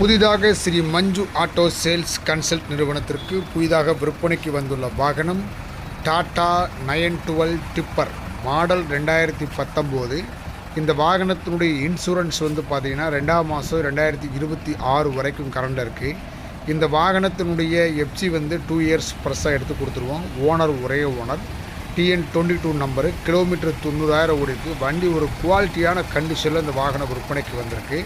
புதிதாக ஸ்ரீ மஞ்சு auto sales consult நிறுவனத்திற்கு புதிதாக விற்பனைக்கு வந்துள்ள வாகனம் டாடா 912 டிப்பர் மாடல் 2019. இந்த வாகனத்தினுடைய இன்சூரன்ஸ் பார்த்திங்கன்னா 2ஆம் மாதம் 2026 வரைக்கும் கரண்டில் இருக்குது. இந்த வாகனத்தினுடைய எஃப்சி 2 இயர்ஸ் ப்ரெஸ்ஸாக எடுத்து கொடுத்துருவோம். ஓனர் ஒரே ஓனர், TN 22 நம்பரு, கிலோமீட்டர் 90,000 ஓடிருக்கு. வண்டி ஒரு குவாலிட்டியான கண்டிஷனில் இந்த வாகனம் விற்பனைக்கு வந்திருக்கு.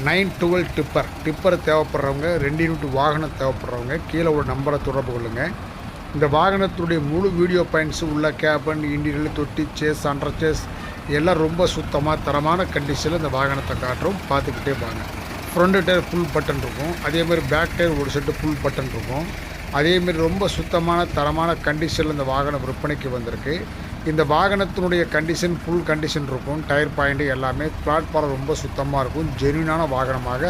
912 டிப்பர் தேவைப்படுறவங்க, 2 யூனிட் வாகனம் தேவைப்படுறவங்க கீழே ஒரு நம்பரை தொடர்பு கொள்ளுங்கள். இந்த வாகனத்துடைய முழு வீடியோ பாயிண்ட்ஸு உள்ள கேபன், இன்டீரியல், தொட்டி, சேஸ், அண்டர் சேஸ் எல்லாம் ரொம்ப சுத்தமாக தரமான கண்டிஷனில் இந்த வாகனத்தை காட்டுறோம். பார்த்துக்கிட்டே வாங்க. ஃப்ரண்ட் டயர் ஃபுல் பட்டன் இருக்கும். அதேமாதிரி பேக் டயர் ஒரு செட்டு ஃபுல் பட்டன் இருக்கும். அதேமாரி ரொம்ப சுத்தமான தரமான கண்டிஷனில் இந்த வாகனம் விற்பனைக்கு வந்திருக்கு. இந்த வாகனத்தினுடைய கண்டிஷன் ஃபுல் கண்டிஷன் இருக்கும். டயர் பாயிண்ட்டு எல்லாமே, பிளாட்ஃபார்ம் ரொம்ப சுத்தமாக இருக்கும். ஜென்யூனான வாகனமாக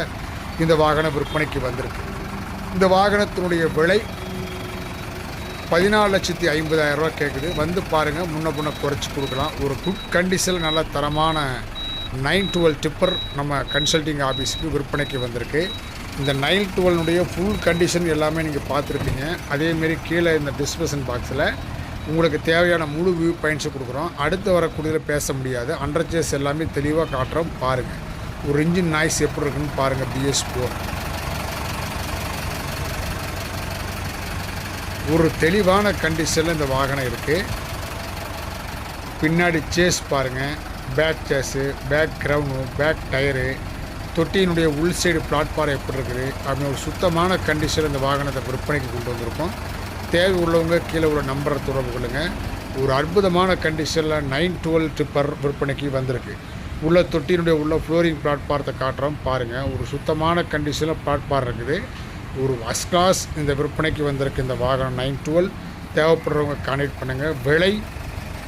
இந்த வாகனம் விற்பனைக்கு வந்திருக்கு. இந்த வாகனத்தினுடைய விலை 14,50,000 ரூபா கேட்குது. வந்து பாருங்கள், முன்ன குறைச்சி கொடுக்கலாம். ஒரு குட் கண்டிஷனில் நல்ல தரமான 912 டிப்பர் நம்ம கன்சல்டிங் ஆஃபீஸுக்கு விற்பனைக்கு வந்திருக்கு. இந்த 912 ஃபுல் கண்டிஷன் எல்லாமே நீங்கள் பார்த்துருப்பீங்க. அதேமாரி கீழே இந்த டிஸ்கிரிப்ஷன் பாக்ஸில் உங்களுக்கு தேவையான முழு வியூ பாயிண்ட்ஸு கொடுக்குறோம். அடுத்து வரக்கூடியதில் பேச முடியாது. அண்டர் சேஸ் எல்லாமே தெளிவாக காட்டுறோம். பாருங்கள் ஒரு இன்ஜின் நாய்ஸ் எப்படி இருக்குன்னு பாருங்கள். BS4 ஒரு தெளிவான கண்டிஷனில் இந்த வாகனம் இருக்குது. பின்னாடி சேஸ் பாருங்கள், back chassis, back ground, back tyre, தொட்டியினுடைய உள் சைடு பிளாட்ஃபார்ம் எப்படி இருக்குது அப்படின்னு ஒரு சுத்தமான கண்டிஷனில் இந்த வாகனத்தை விற்பனைக்கு கொண்டு வந்திருக்கோம். தேவை உள்ளவங்க கீழே உள்ள நம்பரை தொடர்பு கொள்ளுங்கள். ஒரு அற்புதமான கண்டிஷனில் 912 டிப்பர் விற்பனைக்கு வந்திருக்கு. உள்ள தொட்டியினுடைய உள்ள ஃப்ளோரிங் பிளாட்ஃபாரத்தை காட்டுறோம். பாருங்கள் ஒரு சுத்தமான கண்டிஷனில் பிளாட்ஃபார்ம் இருக்குது. ஒரு ஃபஸ்ட் கிளாஸ் இந்த விற்பனைக்கு வந்திருக்கு இந்த வாகனம் 912. தேவைப்படுறவங்க கான்டெக்ட் பண்ணுங்கள். விலை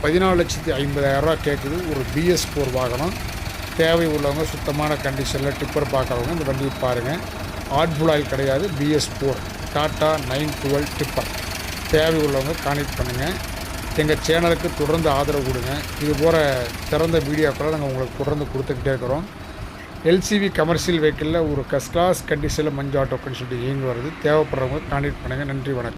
14,50,000 ரூபா கேட்குது. ஒரு BS4 வாகனம். தேவை உள்ளவங்க சுத்தமான கண்டிஷனில் டிப்பர் பார்க்குறவங்க இந்த வண்டியை பாருங்கள். ஆட்புல் ஆயில் கிடையாது. BS4 Tata 912 tipper. தேவை உள்ளவங்க கான்டெக்ட் பண்ணுங்கள். எங்கள் சேனலுக்கு தொடர்ந்து ஆதரவு கொடுங்க. இது போகிற திறந்த வீடியோக்களை நாங்கள் உங்களுக்கு தொடர்ந்து கொடுத்துக்கிட்டே இருக்கிறோம். LCV கமர்ஷியல் வெஹிக்கிளில் ஒரு ஃபஸ்ட் கிளாஸ் கண்டிஷனில் மஞ்சு ஆட்டோ கன்சல்ட் இயங்கி வருது. தேவைப்படுறவங்க கான்டெக்ட் பண்ணுங்கள். நன்றி, வணக்கம்.